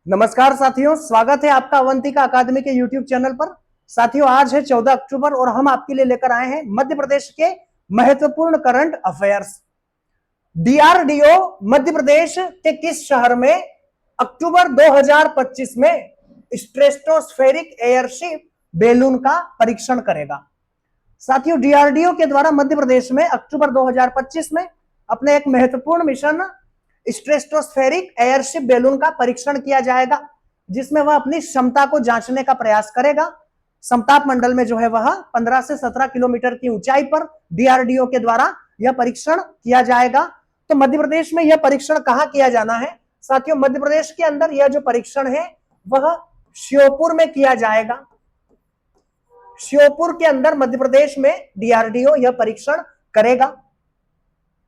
नमस्कार साथियों, स्वागत है आपका अवंतिका अकादमी के यूट्यूब चैनल पर। साथियों, आज है 14 अक्टूबर और हम आपके लिए लेकर आए हैं मध्य प्रदेश के महत्वपूर्ण current affairs. DRDO Madhya Pradesh के किस शहर में अक्टूबर 2025 में स्ट्रेटोस्फेरिक एयरशिप बेलून का परीक्षण करेगा? साथियों, डीआरडीओ के द्वारा मध्य प्रदेश में अक्टूबर 2025 में अपने एक महत्वपूर्ण मिशन स्ट्रेटोस्फेरिक एयरशिप बेलून का परीक्षण किया जाएगा, जिसमें वह अपनी क्षमता को जांचने का प्रयास करेगा। समताप मंडल में जो है वह 15 से 17 किलोमीटर की ऊंचाई पर डीआरडीओ के द्वारा यह परीक्षण किया जाएगा। तो मध्य प्रदेश में यह परीक्षण कहां किया जाना है? साथियों, मध्य प्रदेश के अंदर यह जो परीक्षण है वह श्योपुर में किया जाएगा। श्योपुर के अंदर मध्य प्रदेश में डीआरडीओ यह परीक्षण करेगा।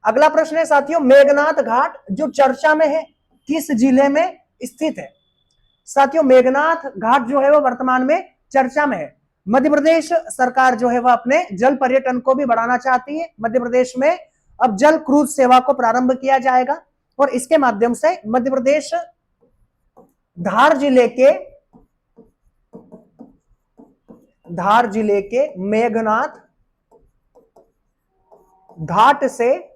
अगला प्रश्न है साथियों, मेघनाथ घाट जो चर्चा में है किस जिले में स्थित है? साथियों, मेघनाथ घाट जो है वो वर्तमान में चर्चा में है। मध्य प्रदेश सरकार जो है वह अपने जल पर्यटन को भी बढ़ाना चाहती है। मध्य प्रदेश में अब जल क्रूज सेवा को प्रारंभ किया जाएगा और इसके माध्यम से मध्य प्रदेश धार जिले के मेघनाथ घाट से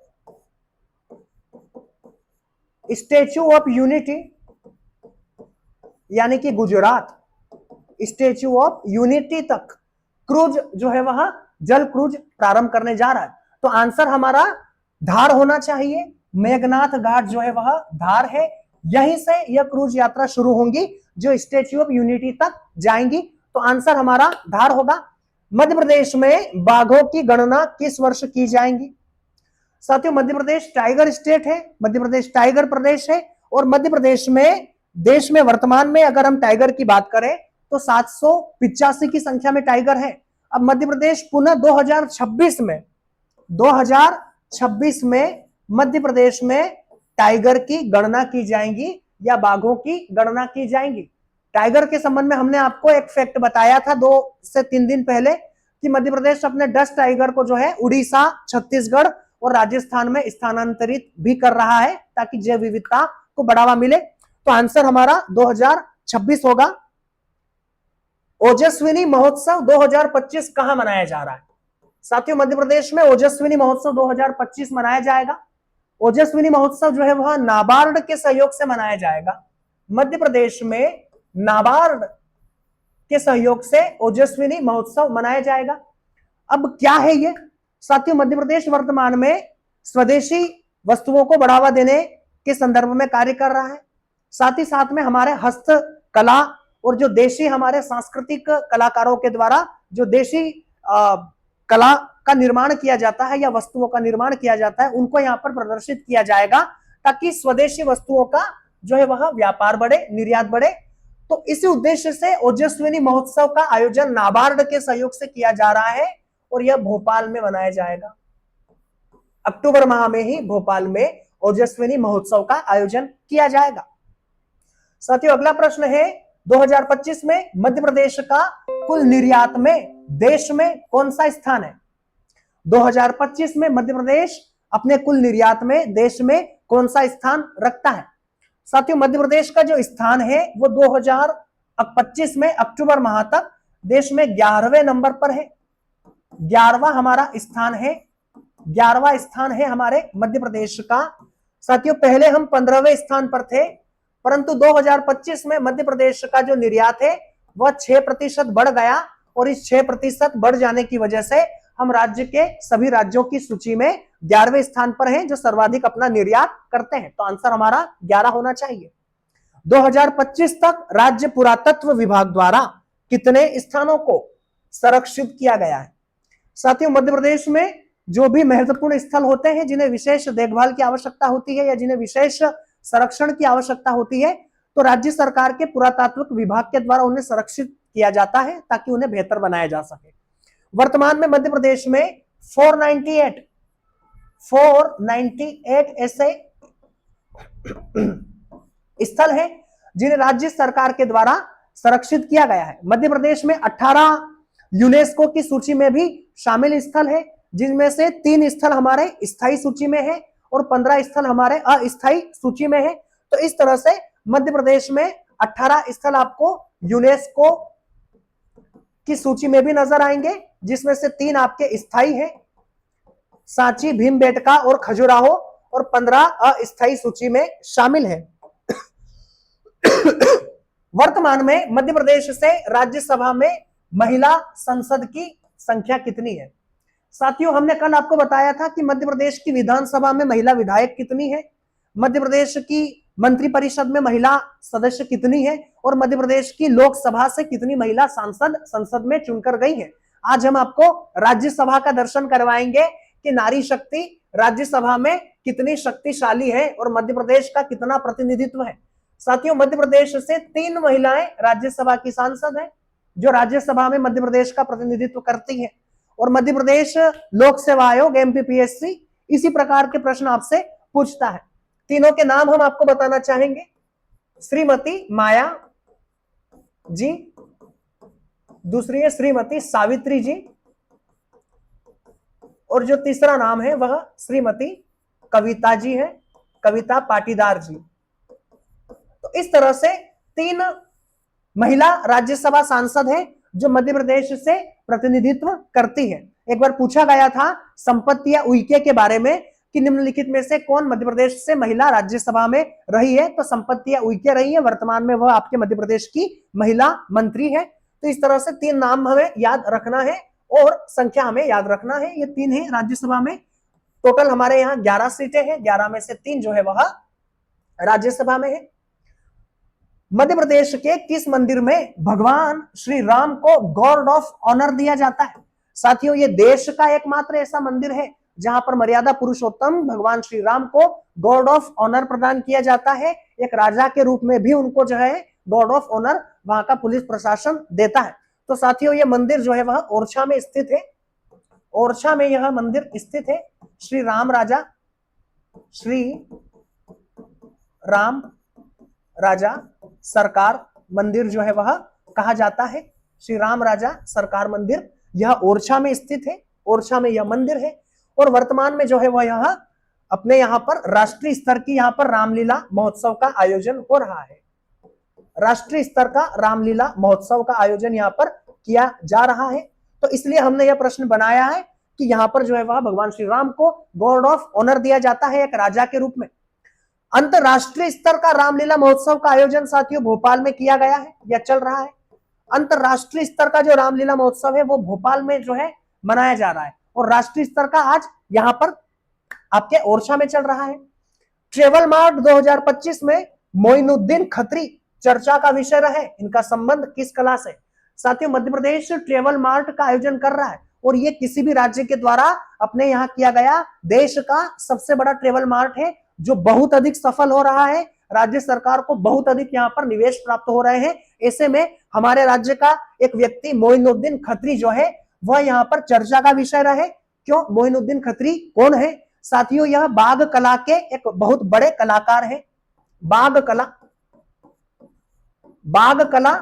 स्टैच्यू ऑफ यूनिटी यानी कि गुजरात स्टैच्यू ऑफ यूनिटी तक क्रूज जो है वह जल क्रूज प्रारंभ करने जा रहा है। तो आंसर हमारा धार होना चाहिए। मेघनाथ घाट जो है वह धार है, यहीं से यह क्रूज यात्रा शुरू होंगी जो स्टैच्यू ऑफ यूनिटी तक जाएंगी। तो आंसर हमारा धार होगा। मध्य प्रदेश में बाघों की गणना किस वर्ष की जाएंगी? साथियों, मध्य प्रदेश टाइगर स्टेट है, मध्य प्रदेश टाइगर प्रदेश है और मध्य प्रदेश में देश में वर्तमान में अगर हम टाइगर की बात करें तो 785 की संख्या में टाइगर है। अब मध्य प्रदेश पुनः 2026 में मध्य प्रदेश में टाइगर की गणना की जाएंगी या बाघों की गणना की जाएंगी। टाइगर के संबंध में हमने आपको एक फैक्ट बताया था 2 से 3 दिन पहले कि मध्य प्रदेश अपने 10 टाइगर को जो है उड़ीसा, छत्तीसगढ़ और राजस्थान में स्थानांतरित भी कर रहा है ताकि जैव विविधता को बढ़ावा मिले। तो आंसर हमारा 2026 होगा। ओजस्विनी महोत्सव 2025 कहां मनाया जा रहा है? साथियों, मध्य प्रदेश में ओजस्विनी महोत्सव 2025 मनाया जाएगा। ओजस्विनी महोत्सव जो है वह नाबार्ड के सहयोग से मनाया जाएगा। मध्य प्रदेश में नाबार्ड के सहयोग से ओजस्विनी महोत्सव मनाया जाएगा। अब क्या है ये? साथियों, मध्य प्रदेश वर्तमान में स्वदेशी वस्तुओं को बढ़ावा देने के संदर्भ में कार्य कर रहा है। साथ ही साथ में हमारे हस्तकला और जो देशी हमारे सांस्कृतिक कलाकारों के द्वारा जो देशी कला का निर्माण किया जाता है या वस्तुओं का निर्माण किया जाता है उनको यहाँ पर प्रदर्शित किया जाएगा ताकि स्वदेशी वस्तुओं का जो है वह व्यापार बढ़े, निर्यात बढ़े। तो इसी उद्देश्य से ओजस्विनी महोत्सव का आयोजन नाबार्ड के सहयोग से किया जा रहा है और यह भोपाल में मनाया जाएगा। अक्टूबर माह में ही भोपाल में ओजस्विनी महोत्सव का आयोजन किया जाएगा। साथियों, अगला प्रश्न है 2025 में मध्य प्रदेश का कुल निर्यात में देश में कौन सा स्थान है? 2025 में मध्य प्रदेश अपने कुल निर्यात में देश में कौन सा स्थान रखता है? साथियों, मध्य प्रदेश का जो स्थान है वो 2025 में अक्टूबर माह तक देश में 11वें नंबर पर है। 11वां हमारा स्थान है, 11वां स्थान है हमारे मध्य प्रदेश का। साथियों, पहले हम 15वें स्थान पर थे, परंतु 2025 में मध्य प्रदेश का जो निर्यात है वह 6% बढ़ गया और इस 6% बढ़ जाने की वजह से हम राज्य के सभी राज्यों की सूची में 11वें स्थान पर हैं जो सर्वाधिक अपना निर्यात करते हैं। तो आंसर हमारा 11 होना चाहिए। 2025 तक राज्य पुरातत्व विभाग द्वारा कितने स्थानों को संरक्षित किया गया है? साथियों, मध्य प्रदेश में जो भी महत्वपूर्ण स्थल होते हैं जिन्हें विशेष देखभाल की आवश्यकता होती है या जिन्हें विशेष संरक्षण की आवश्यकता होती है तो राज्य सरकार के पुरातात्विक विभाग के द्वारा उन्हें संरक्षित किया जाता है ताकि उन्हें बेहतर बनाया जा सके। वर्तमान में मध्य प्रदेश में 498 ऐसे स्थल हैं जिन्हें राज्य सरकार के द्वारा संरक्षित किया गया है। मध्य प्रदेश में 18 यूनेस्को की सूची में भी शामिल स्थल है, जिनमें से 3 स्थल हमारे स्थायी सूची में है और 15 स्थल हमारे अस्थायी सूची में है। तो इस तरह से मध्य प्रदेश में 18 स्थल आपको यूनेस्को की सूची में भी नजर आएंगे, जिसमें से 3 आपके स्थायी हैं, सांची, भीमबेटका और खजुराहो, और 15 अस्थायी सूची में शामिल है। वर्तमान में मध्य प्रदेश से राज्यसभा में महिला संसद की संख्या कितनी है? साथियों, हमने कल आपको बताया था कि मध्य प्रदेश की विधानसभा में महिला विधायक कितनी है, मध्य प्रदेश की मंत्री परिषद में महिला सदस्य कितनी है, और मध्य प्रदेश की लोकसभा से कितनी महिला सांसद संसद में चुनकर गई है। आज हम आपको राज्यसभा का दर्शन करवाएंगे कि नारी शक्ति राज्यसभा में कितनी शक्तिशाली है और मध्य प्रदेश का कितना प्रतिनिधित्व है। साथियों, मध्य प्रदेश से 3 महिलाएं राज्यसभा की सांसद हैं, जो राज्यसभा में मध्य प्रदेश का प्रतिनिधित्व करती है। और मध्य प्रदेश लोक सेवा आयोग एमपीपीएससी इसी प्रकार के प्रश्न आपसे पूछता है। तीनों के नाम हम आपको बताना चाहेंगे। श्रीमती माया जी, दूसरी है श्रीमती सावित्री जी, और जो तीसरा नाम है वह श्रीमती कविता जी है, कविता पाटीदार जी। तो इस तरह से 3 महिला राज्यसभा सांसद हैं जो मध्य प्रदेश से प्रतिनिधित्व करती है। एक बार पूछा गया था संपत्ति या उइके के बारे में कि निम्नलिखित में से कौन मध्य प्रदेश से महिला राज्यसभा में रही है, तो संपत्ति या उइके रही है। वर्तमान में वह आपके मध्य प्रदेश की महिला मंत्री है। तो इस तरह से 3 नाम हमें याद रखना है और संख्या हमें याद रखना है। ये 3 है राज्यसभा में। टोटल हमारे यहाँ 11 सीटें हैं, 11 में से 3 जो है वह राज्यसभा में है। मध्य प्रदेश के किस मंदिर में भगवान श्री राम को गॉड ऑफ ऑनर दिया जाता है? साथियों, ये देश का एकमात्र ऐसा मंदिर है जहां पर मर्यादा पुरुषोत्तम भगवान श्री राम को गॉड ऑफ ऑनर प्रदान किया जाता है। एक राजा के रूप में भी उनको जो है गॉड ऑफ ऑनर वहां का पुलिस प्रशासन देता है। तो साथियों, ये मंदिर जो है वह ओरछा में स्थित है। ओरछा में यह मंदिर स्थित है। श्री राम राजा सरकार मंदिर जो है वह कहा जाता है। श्री राम राजा सरकार मंदिर यह ओरछा में स्थित है। ओरछा में यह मंदिर है और वर्तमान में जो है वह यहाँ अपने यहाँ पर राष्ट्रीय स्तर की यहाँ पर रामलीला महोत्सव का आयोजन हो रहा है। राष्ट्रीय स्तर का रामलीला महोत्सव का आयोजन यहाँ पर किया जा रहा है। तो इसलिए हमने यह प्रश्न बनाया है कि यहाँ पर जो है वह भगवान श्री राम को गॉड ऑफ ऑनर दिया जाता है एक राजा के रूप में। अंतरराष्ट्रीय स्तर का रामलीला महोत्सव का आयोजन साथियों भोपाल में किया गया है या चल रहा है। अंतरराष्ट्रीय स्तर का जो रामलीला महोत्सव है वो भोपाल में जो है मनाया जा रहा है और राष्ट्रीय स्तर का आज यहाँ पर आपके ओरछा में चल रहा है। ट्रेवल मार्ट 2025 में मोइनुद्दीन खत्री चर्चा का विषय रहे। इनका संबंध किस कला से? साथियों, मध्य प्रदेश ट्रेवल मार्ट का आयोजन कर रहा है और ये किसी भी राज्य के द्वारा अपने यहाँ किया गया देश का सबसे बड़ा ट्रेवल मार्ट है जो बहुत अधिक सफल हो रहा है। राज्य सरकार को बहुत अधिक यहाँ पर निवेश प्राप्त हो रहे हैं। ऐसे में हमारे राज्य का एक व्यक्ति मोइनुद्दीन खत्री जो है वह यहाँ पर चर्चा का विषय रहे। क्यों? मोइनुद्दीन खत्री कौन है? साथियों, यह बाघ कला के एक बहुत बड़े कलाकार हैं। बाघ कला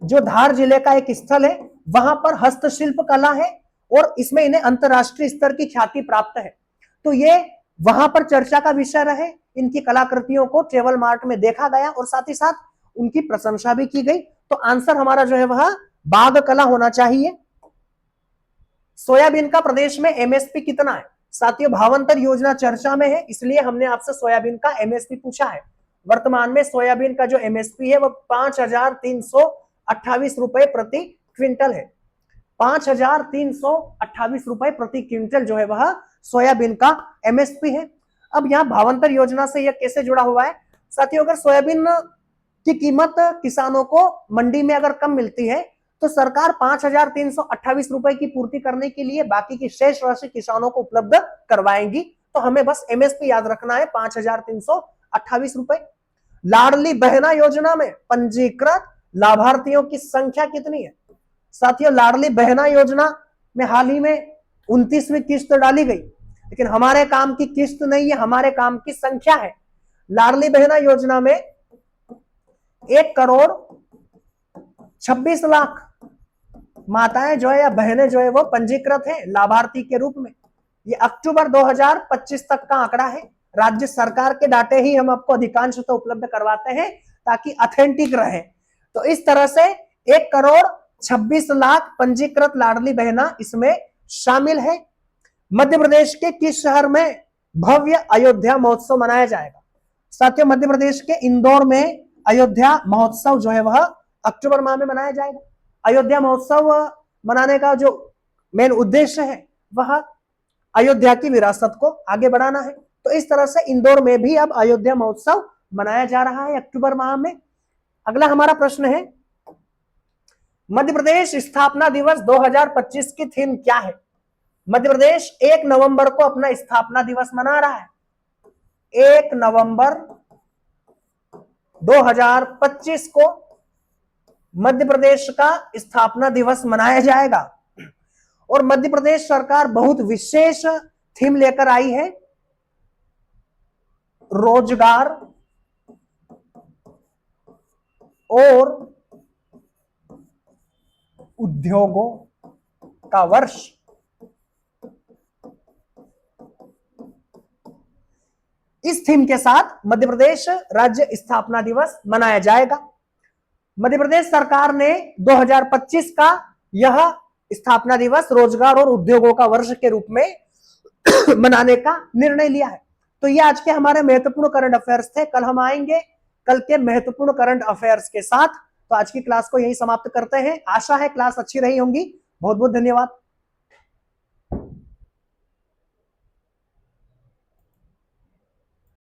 जो धार जिले का एक स्थल है वहां पर हस्तशिल्प कला है और इसमें इन्हें अंतरराष्ट्रीय स्तर की ख्याति प्राप्त है। तो ये वहां पर चर्चा का विषय रहे। इनकी कलाकृतियों को ट्रेवल मार्ट में देखा गया और साथ ही साथ उनकी प्रशंसा भी की गई। तो आंसर हमारा जो है वह बाघ कला होना चाहिए। सोयाबीन का प्रदेश में एमएसपी कितना है? साथियों, भावांतर योजना चर्चा में है इसलिए हमने आपसे सोयाबीन का एमएसपी पूछा है। वर्तमान में सोयाबीन का जो एमएसपी है वह 5,328 रुपए प्रति क्विंटल है। 5,328 रुपए प्रति क्विंटल जो है वह सोयाबीन का एमएसपी है। अब यहाँ भावांतर योजना से यह कैसे जुड़ा हुआ है? साथियों, अगर सोयाबीन की कीमत किसानों को मंडी में अगर कम मिलती है तो सरकार 5,328 रुपए की पूर्ति करने के लिए बाकी की शेष राशि किसानों को उपलब्ध करवाएंगी। तो हमें बस एमएसपी याद रखना है 5,328 रुपए। लाडली बहना योजना में पंजीकृत लाभार्थियों की संख्या कितनी है? साथियों, लाडली बहना योजना में हाल ही में 29वीं किस्त डाली गई, लेकिन हमारे काम की किस्त नहीं है, हमारे काम की संख्या है। लाडली बहना योजना में 1,26,00,000 माताएं जो है या बहनें जो है वो पंजीकृत है लाभार्थी के रूप में। ये अक्टूबर 2025 तक का आंकड़ा है। राज्य सरकार के डाटे ही हम आपको अधिकांश तो उपलब्ध करवाते हैं ताकि ऑथेंटिक रहे। तो इस तरह से 1,26,00,000 पंजीकृत लाडली बहना इसमें शामिल है। मध्य प्रदेश के किस शहर में भव्य अयोध्या महोत्सव मनाया जाएगा? साथियों, मध्य प्रदेश के इंदौर में अयोध्या महोत्सव जो है वह अक्टूबर माह में मनाया जाएगा। अयोध्या महोत्सव मनाने का जो मेन उद्देश्य है वह अयोध्या की विरासत को आगे बढ़ाना है। तो इस तरह से इंदौर में भी अब अयोध्या महोत्सव मनाया जा रहा है अक्टूबर माह में। अगला हमारा प्रश्न है, मध्य प्रदेश स्थापना दिवस 2025 की थीम क्या है? मध्य प्रदेश 1 नवंबर को अपना स्थापना दिवस मना रहा है। 1 नवंबर 2025 को मध्य प्रदेश का स्थापना दिवस मनाया जाएगा और मध्य प्रदेश सरकार बहुत विशेष थीम लेकर आई है, रोजगार और उद्योगों का वर्ष। इस थीम के साथ मध्य प्रदेश राज्य स्थापना दिवस मनाया जाएगा। मध्य प्रदेश सरकार ने 2025 का यह स्थापना दिवस रोजगार और उद्योगों का वर्ष के रूप में मनाने का निर्णय लिया है। तो ये आज के हमारे महत्वपूर्ण करंट अफेयर्स थे। कल हम आएंगे कल के महत्वपूर्ण करंट अफेयर्स के साथ। तो आज की क्लास को यही समाप्त करते हैं। आशा है क्लास अच्छी रही होंगी। बहुत बहुत धन्यवाद।